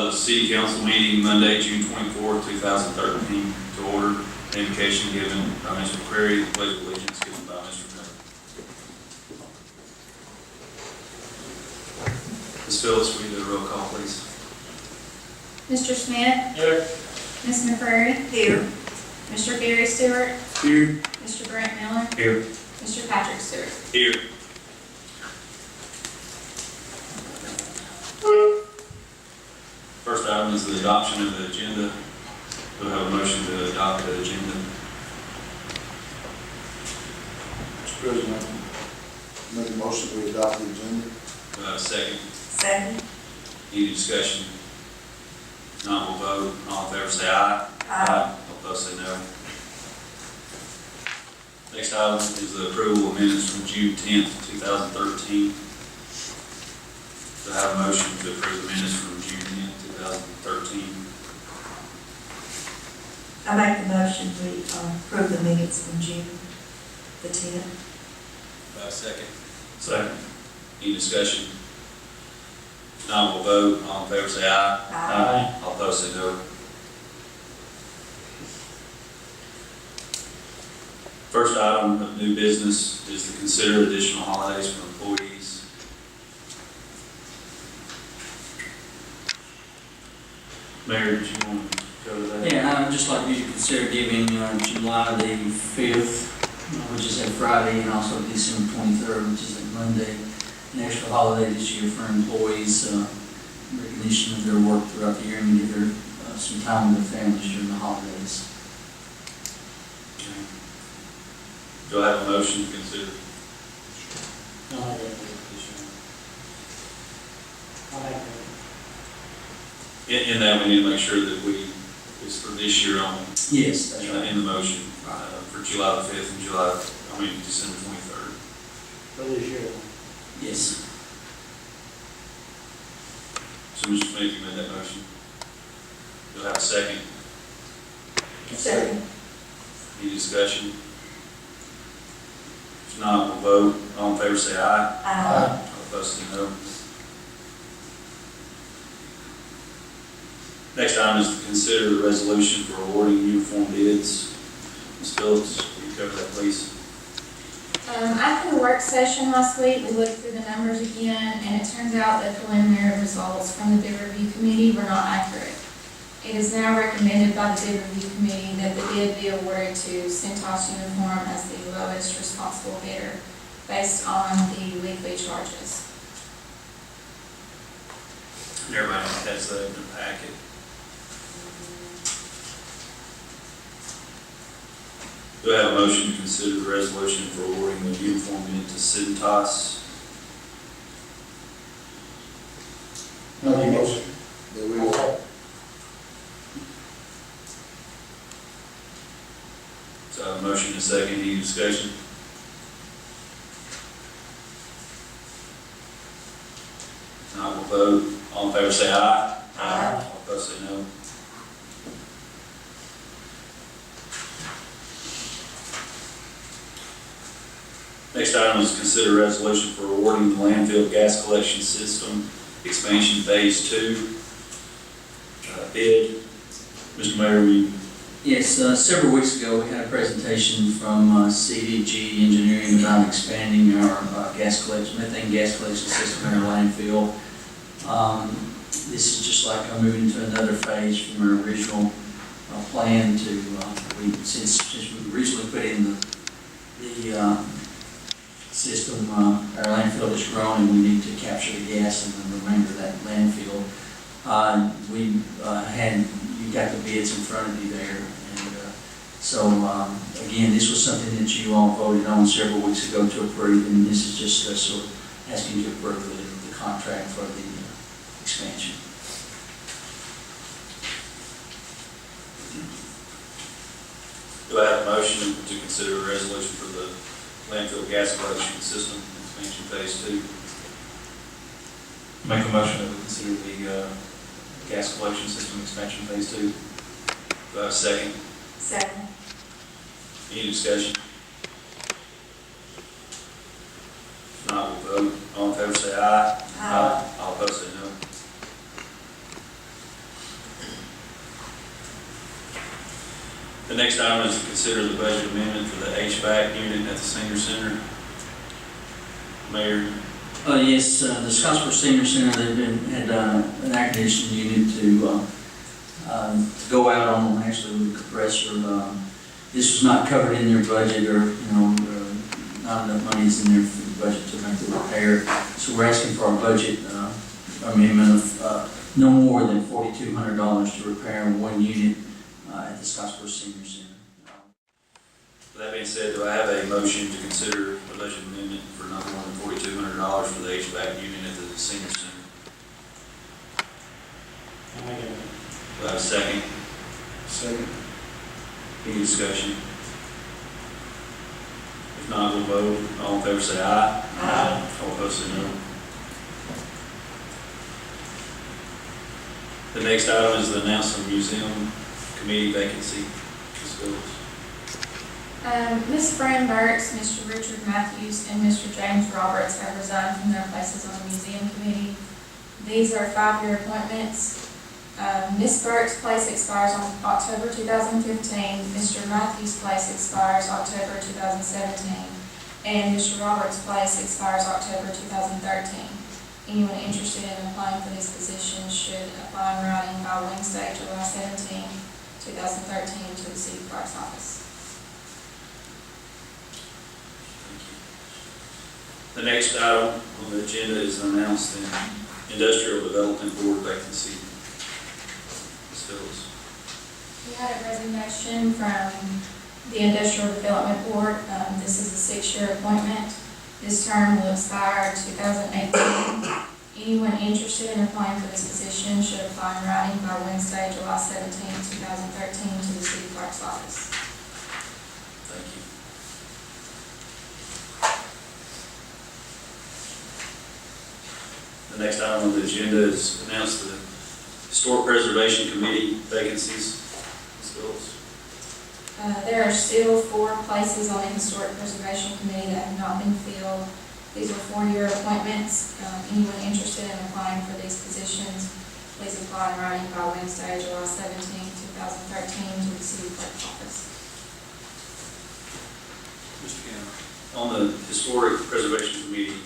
the city council meeting Monday, June 24th, 2013 to order. Invocation given by Mr. Query, the pledge of allegiance given by Mr. Miller. Ms. Phillips, will you do a roll call, please? Mr. Smith? Here. Ms. McCreary? Here. Mr. Gary Stewart? Here. Mr. Brent Miller? Here. Mr. Patrick Stewart? Here. First item is the adoption of the agenda. We'll have a motion to adopt the agenda. Mr. President, make a motion we adopt the agenda. Second. Second. Any discussion? If not, we'll vote. All in favor say aye. Aye. All opposed say no. Next item is the approval of minutes from June 10th, 2013. Do I have a motion to approve the minutes from June 10th, 2013? I make the motion we approve the minutes from June the 10th. Second. Second. Any discussion? If not, we'll vote. All in favor say aye. Aye. All opposed say no. First item of new business is to consider additional holidays for employees. Mayor, did you want to cover that? Yeah, I'd just like you to consider giving July the 5th, which is a Friday, and also December 23rd, which is a Monday, an extra holiday this year for employees, recognition of their work throughout the year and give their some time with their families during the holidays. Okay. Do I have a motion to consider? In that, we need to make sure that it's for this year only. Yes, that's right. In the motion, for July the 5th and December 23rd. For this year. Yes. So Mr. Smith, you made that motion. Do I have a second? Second. Any discussion? If not, we'll vote. All in favor say aye. Aye. All opposed say no. Next item is to consider a resolution for awarding uniform bids. Ms. Phillips, will you cover that, please? After the work session last week, we looked through the numbers again, and it turns out that preliminary results from the bid review committee were not accurate. It is now recommended by the bid review committee that the bid be awarded to Cintas Uniform as the lowest responsible bidder based on the weekly charges. Everybody has that in their packet. Do I have a motion to consider the resolution for awarding the uniform bid to Cintas? Make a motion that we will. So I have a motion and a second. Any discussion? If not, we'll vote. All in favor say aye. Aye. All opposed say no. Next item is consider resolution for awarding the landfill gas collection system expansion phase 2 bid. Mr. Mayor, we Yes, several weeks ago, we had a presentation from CDG Engineering about expanding our methane gas collection system in our landfill. This is just like moving to another phase from our original plan to, since we originally put in the system, our landfill has grown and we need to capture the gas in the remainder of that landfill. You got the bids in front of you there. So, again, this was something that you all voted on several weeks ago to approve, and this is just sort of asking you to approve the contract for the expansion. do I have a motion to consider a resolution for the landfill gas collection system expansion phase 2? Make a motion that we consider the gas collection system expansion phase 2. Do I have a second? Second. Any discussion? If not, we'll vote. All in favor say aye. Aye. All opposed say no. The next item is to consider the budget amendment for the HVAC unit at the senior center. Mayor, Yes, the Scottsboro Senior Center, had an air conditioning unit to go out on, actually with a compressor. This was not covered in their budget, or, not enough money is in there for the budget to make the repair. So we're asking for a budget amendment of no more than $4,200 to repair one unit at the Scottsboro Senior Center. with that being said, do I have a motion to consider the budget amendment for not more than $4,200 for the HVAC unit at the senior center? I'll make it. Do I have a second? Second. Any discussion? If not, we'll vote. All in favor say aye. Aye. All opposed say no. The next item is the announcement of museum committee vacancy. Ms. Phillips. Ms. Fran Burks, Mr. Richard Matthews, and Mr. James Roberts have resigned from their places on the museum committee. These are 5-year appointments. Ms. Burks' place expires on October 2015, Mr. Matthews' place expires October 2017, and Mr. Roberts' place expires October 2013. Anyone interested in applying for these positions should apply in writing by Wednesday, July 17, 2013 to the city clerk's office. The next item on the agenda is announced the industrial development board vacancy. Ms. Phillips. We had a resignation from the Industrial Development Board. This is a 6-year appointment. This term will expire 2018. Anyone interested in applying for this position should apply in writing by Wednesday, July 17, 2013 to the city clerk's office. Thank you. The next item on the agenda is announce the Historic Preservation Committee vacancies. Ms. Phillips. There are still 4 places on the Historic Preservation Committee that have not been filled. These are 4-year appointments. Anyone interested in applying for these positions, please apply in writing by Wednesday, July 17, 2013 to the city clerk's office. Mr. Cannon. On the Historic Preservation Committee,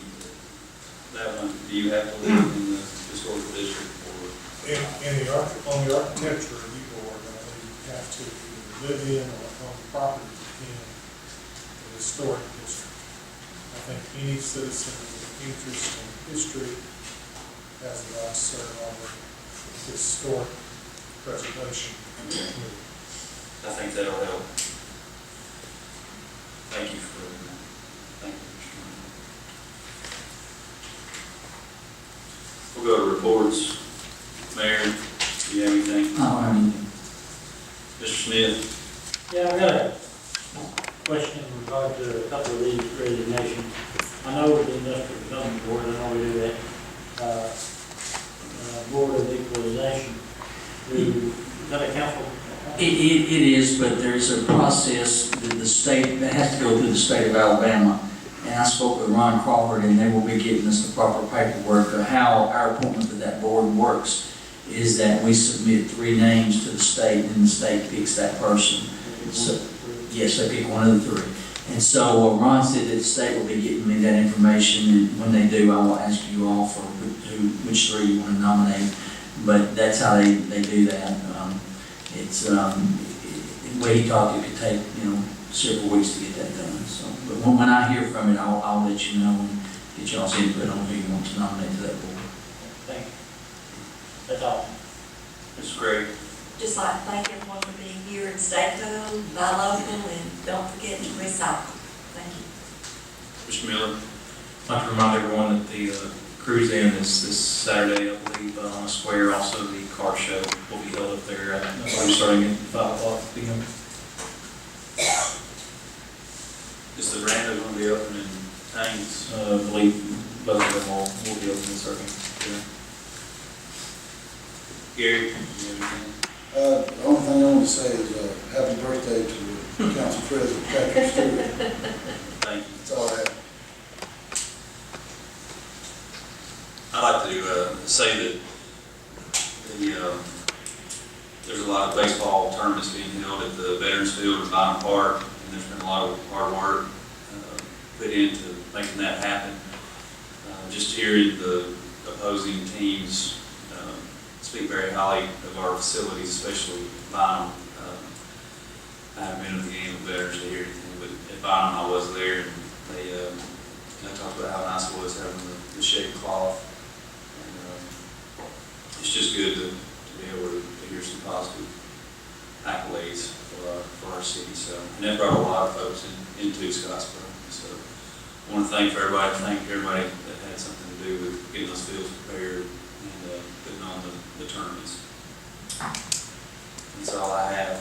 that one, do you have to live in the historical district or? On the architecture review board, you have to either live in or on the property in the historic district. I think any citizen with interest in history has the right to serve on the historic preservation committee. I think that'll help. Thank you for that. Thank you, Mr. Cannon. We'll go to reports. Mayor, do you have anything? Mr. Smith? Yeah, I got a question in regard to a couple of these resignations. I know with the Industrial Development Board, I know we do that, Board of Equalization. Is that a council? It is, but there's a process that the state, that has to go through the state of Alabama. And I spoke with Ron Crawford, and they will be getting us the proper paperwork of how our appointment to that board works. Is that we submit 3 names to the state, and the state picks that person. So, yes, they pick one of the 3. And so Ron said that the state will be getting me that information, and when they do, I will ask you all for which 3 you want to nominate. But that's how they do that. It's the way he talked, it could take several weeks to get that done. So, but when I hear from it, I'll let you know and get y'all's input on who you want to nominate to that board. Thank you. That's all. Ms. Gregg? Just like to thank everyone for being here and stay home, buy local, and don't forget to recycle. Thank you. Mr. Miller? I'd like to remind everyone that the cruise in is this Saturday, I believe, on the square. Also, the car show will be held up there. We're starting at 5 o'clock p.m. Is the veranda going to be open in Haynes? I believe both of them will be open serving. Yeah. Gary, do you have anything? The only thing I want to say is happy birthday to Council President Patrick Stewart. Thank you. That's all I have. I'd like to say that there's a lot of baseball tournaments being held at the Veterans Field and Bynum Park, and there's been a lot of hard work put into making that happen. Just hearing the opposing teams speak very highly of our facilities, especially Bynum. I haven't been to the game of Veterans to hear anything, but at Bynum I was there, and they talked about how nice it was having the shed cloth. And it's just good to be able to hear some positive accolades for our city. So, and that brought a lot of folks into Scottsboro. So I want to thank everybody that had something to do with getting those fields prepared and putting on the tournaments. That's all I have.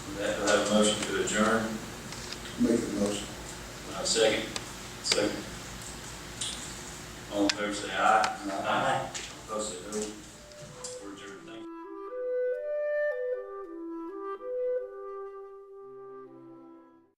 With that, do I have a motion to adjourn? Make the motion. Do I have a second? Second. All in favor say aye. Aye. Opposed say no.